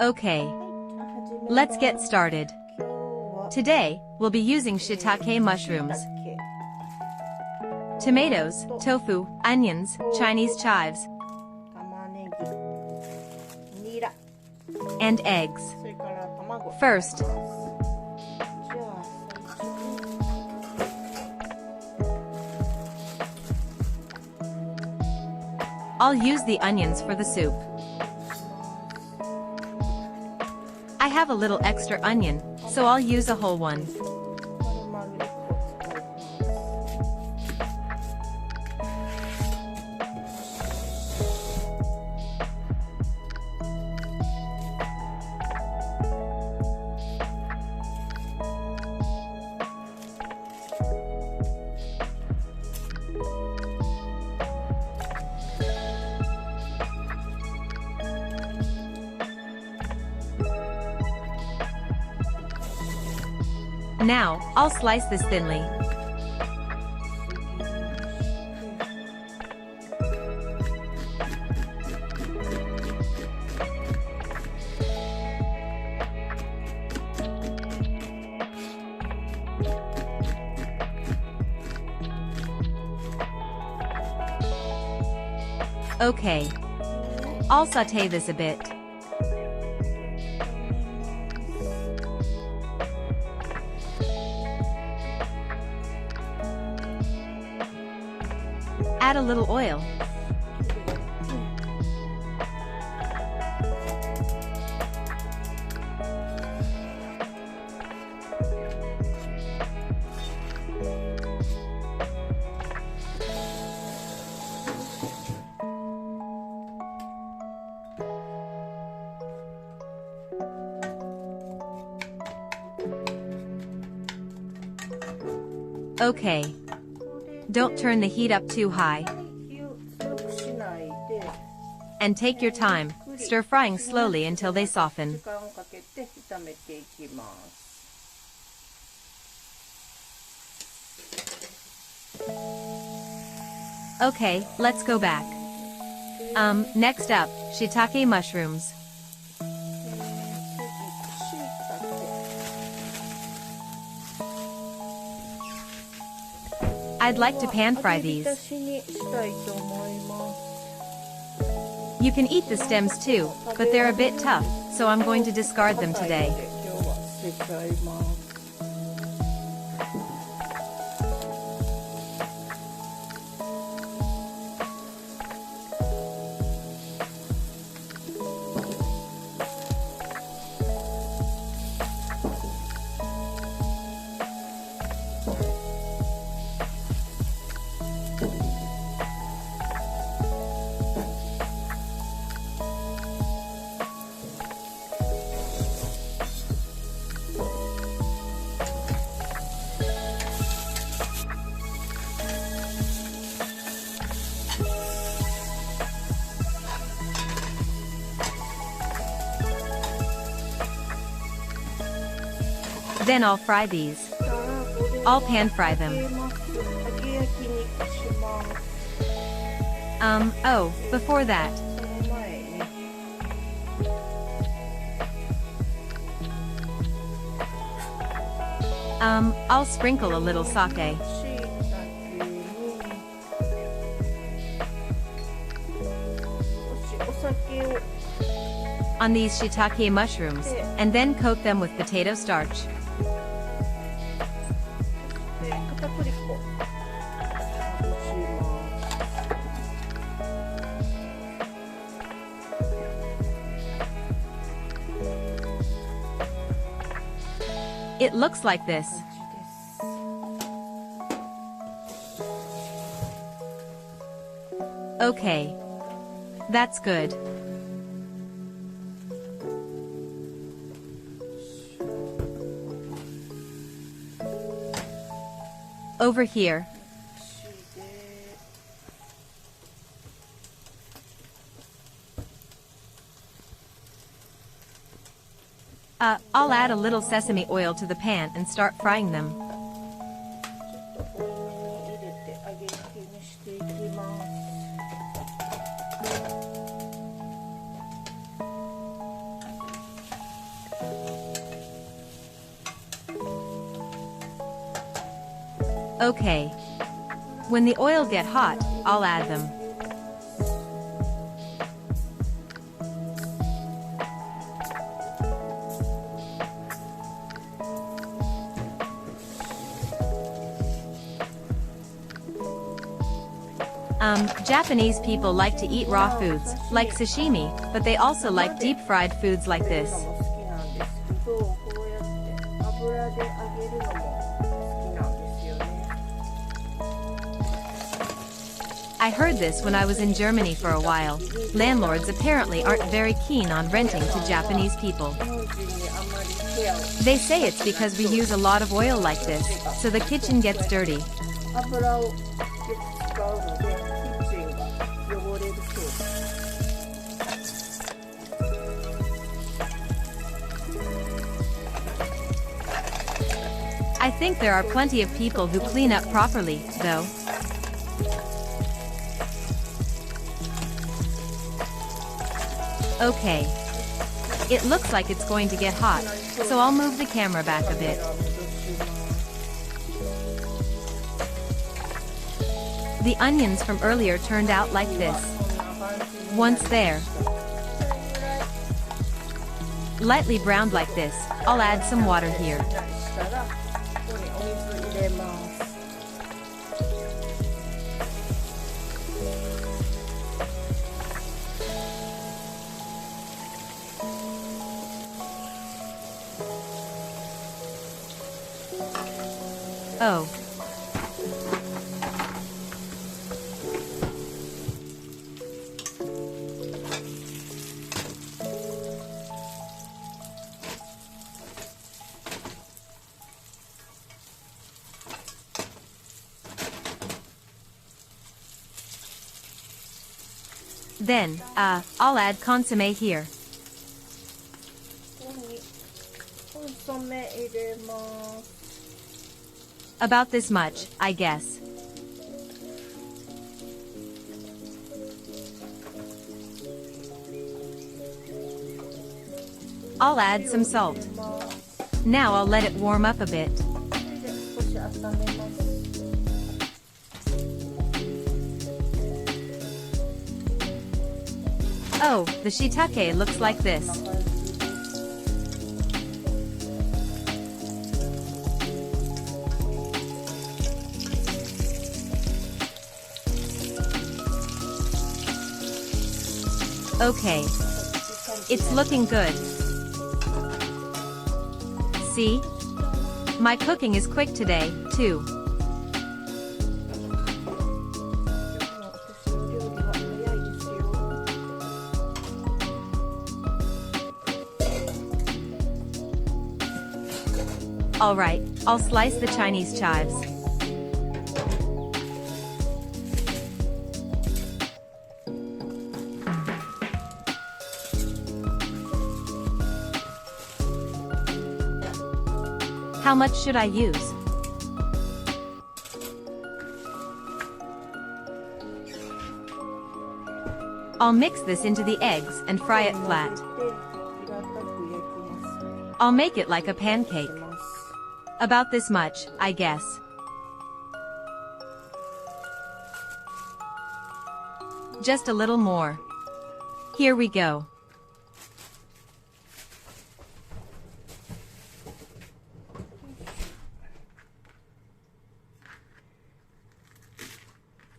Okay, let's get started. Today, we'll be using shiitake mushrooms, tomatoes, tofu, onions, Chinese chives, and eggs. First, I'll use the onions for the soup. I have a little extra onion, so I'll use a whole one. Now, I'll slice this thinly. Okay. I'll sauté this a bit. Add a little oil. Okay. Don't turn the heat up too high. And take your time, stir-frying slowly until they soften. Okay, let's go back. Next up, shiitake mushrooms. I'd like to pan-fry these. You can eat the stems too, but they're a bit tough, so I'm going to discard them today. Then I'll fry these. I'll pan-fry them. Before that. I'll sprinkle a little sake. On these shiitake mushrooms, and then coat them with potato starch. It looks like this. Okay. That's good. Over here. I'll add a little sesame oil to the pan and start frying them. Okay. When the oil get hot, I'll add them. Japanese people like to eat raw foods, like sashimi, but they also like deep-fried foods like this. I heard this when I was in Germany for a while. Landlords apparently aren't very keen on renting to Japanese people. They say it's because we use a lot of oil like this, so the kitchen gets dirty. I think there are plenty of people who clean up properly, though. Okay. It looks like it's going to get hot, so I'll move the camera back a bit. The onions from earlier turned out like this. Once there, lightly browned like this, I'll add some water here. Oh. Then, I'll add consommé here. About this much, I guess. I'll add some salt. Now I'll let it warm up a bit. Oh, the shiitake looks like this. Okay. It's looking good. See? My cooking is quick today, too. Alright, I'll slice the Chinese chives. How much should I use? I'll mix this into the eggs and fry it flat. I'll make it like a pancake. About this much, I guess. Just a little more. Here we go.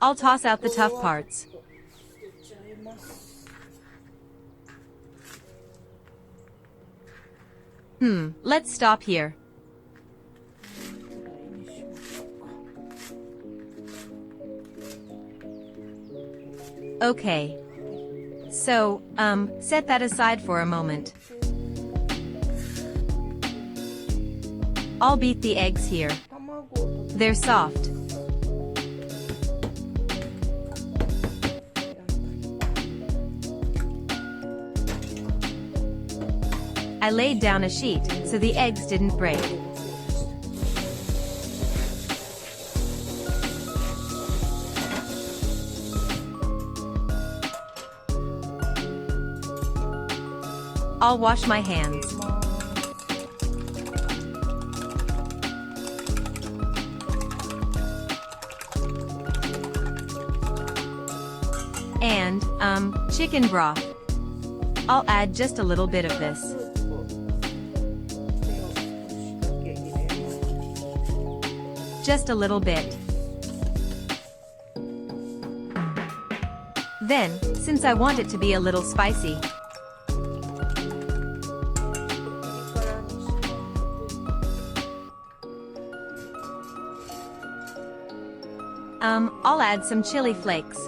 I'll toss out the tough parts. Let's stop here. Okay. So, set that aside for a moment. I'll beat the eggs here. They're soft. I laid down a sheet, so the eggs didn't break. I'll wash my hands. Chicken broth. I'll add just a little bit of this. Just a little bit. Then, since I want it to be a little spicy, I'll add some chili flakes.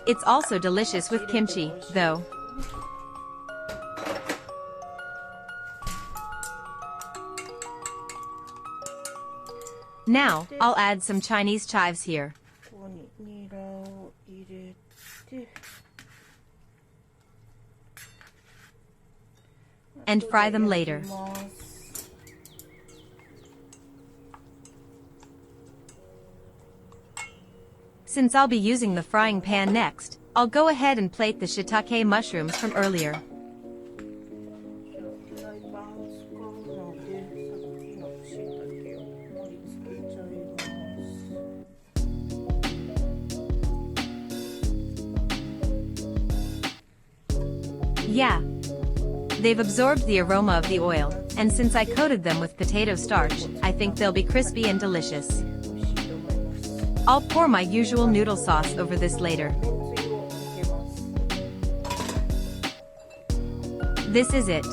It's also delicious with kimchi, though. Now, I'll add some Chinese chives here. And fry them later. Since I'll be using the frying pan next, I'll go ahead and plate the shiitake mushrooms from earlier. Yeah. They've absorbed the aroma of the oil, and since I coated them with potato starch, I think they'll be crispy and delicious. I'll pour my usual noodle sauce over this later. This is it.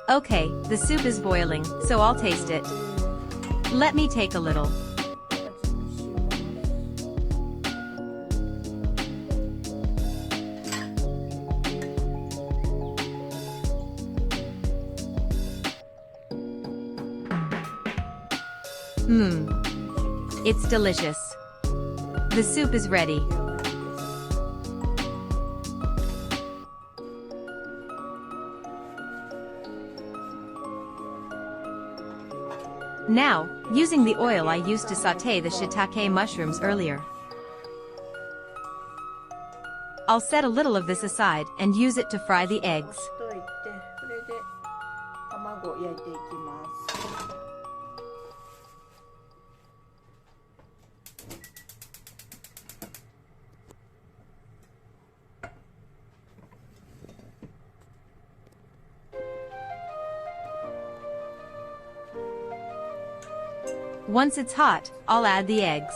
Okay, the soup is boiling, so I'll taste it. Let me take a little. It's delicious. The soup is ready. Now, using the oil I used to sauté the shiitake mushrooms earlier, I'll set a little of this aside and use it to fry the eggs. Once it's hot, I'll add the eggs.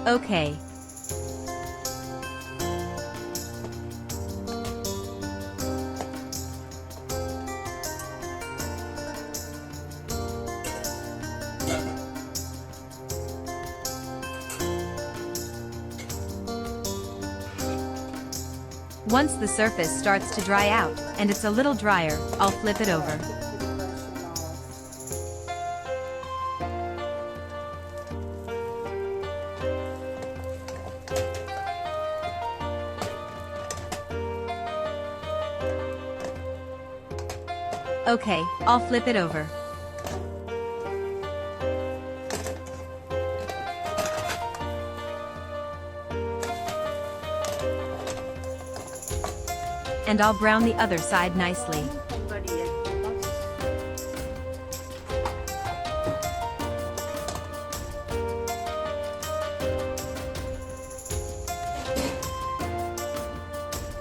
Okay. Once the surface starts to dry out, and it's a little drier, I'll flip it over. Okay, I'll flip it over. And I'll brown the other side nicely.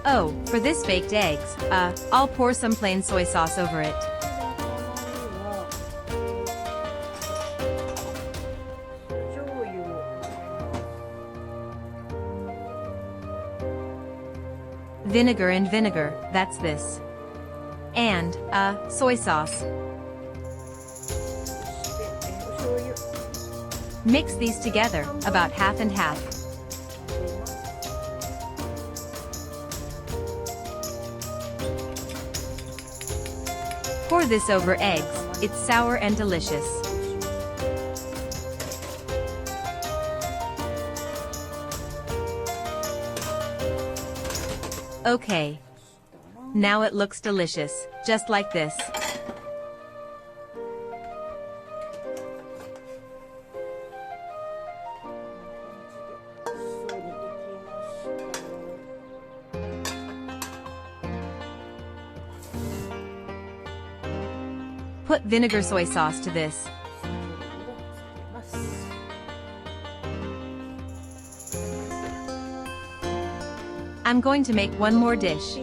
Oh, for this baked eggs, I'll pour some plain soy sauce over it. Vinegar and vinegar, that's this. And, soy sauce. Mix these together, about half and half. Pour this over eggs, it's sour and delicious. Okay. Now it looks delicious, just like this. Put vinegar soy sauce to this. I'm going to make one more dish.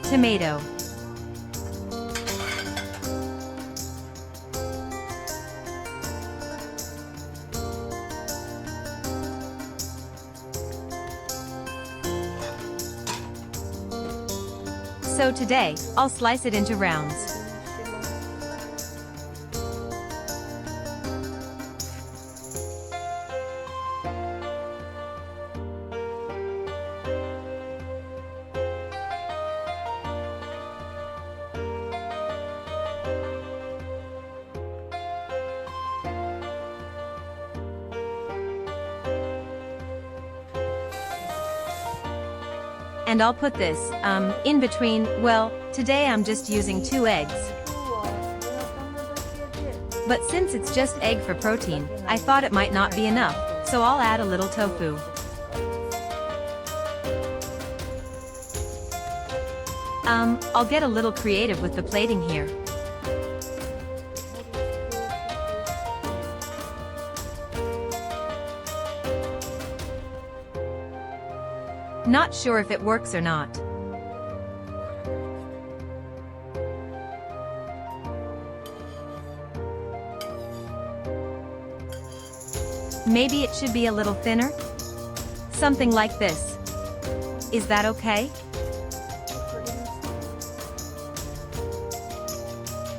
Tomato. So today, I'll slice it into rounds. And I'll put this, in between. Well, today I'm just using 2 eggs. But since it's just egg for protein, I thought it might not be enough, so I'll add a little tofu. I'll get a little creative with the plating here. Not sure if it works or not. Maybe it should be a little thinner? Something like this. Is that okay?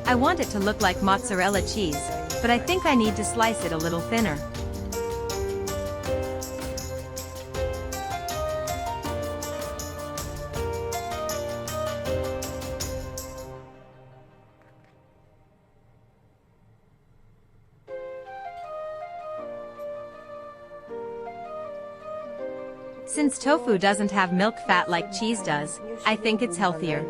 I want it to look like mozzarella cheese, but I think I need to slice it a little thinner. Since tofu doesn't have milk fat like cheese does, I think it's healthier.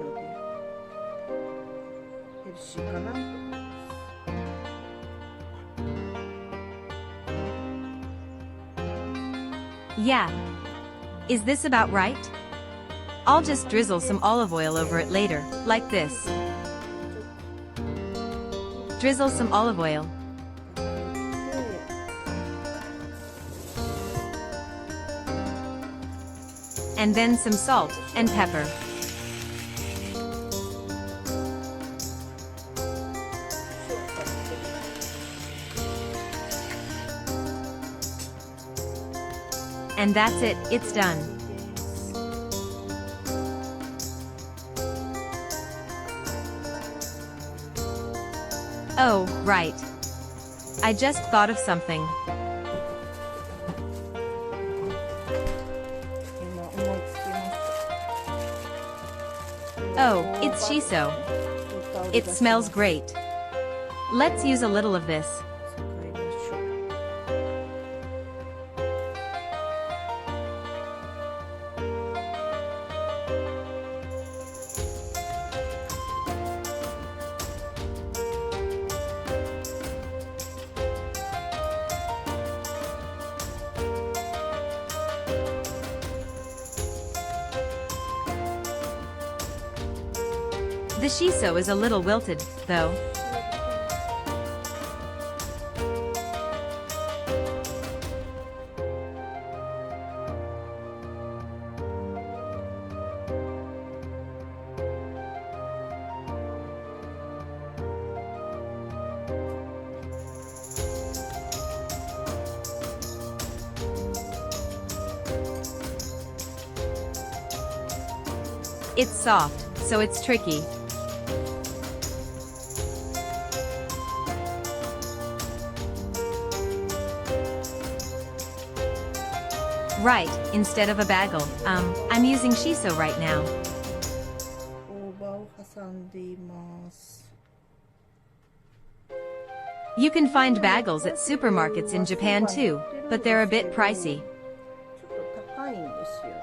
Yeah. Is this about right? I'll just drizzle some olive oil over it later, like this. Drizzle some olive oil. And then some salt and pepper. And that's it, it's done. Oh, right. I just thought of something. Oh, it's shiso. It smells great. Let's use a little of this. The shiso is a little wilted, though. It's soft, so it's tricky. Right, instead of a bagel. I'm using shiso right now. 大葉を挟んでいます。 You can find bagels at supermarkets in Japan too, but they're a bit pricey. ちょっと高いんですよね。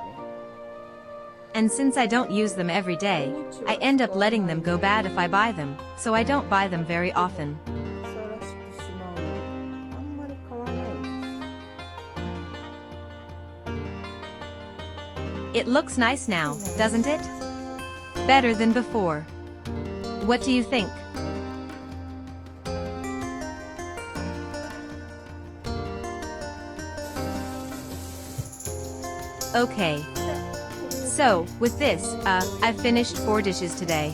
And since I don't use them every day, I end up letting them go bad if I buy them, so I don't buy them very often. 腐らしてしまうので、あんまり買わないです。 It looks nice now, doesn't it? Better than before. What do you think? Okay. So, with this, I've finished 4 dishes today.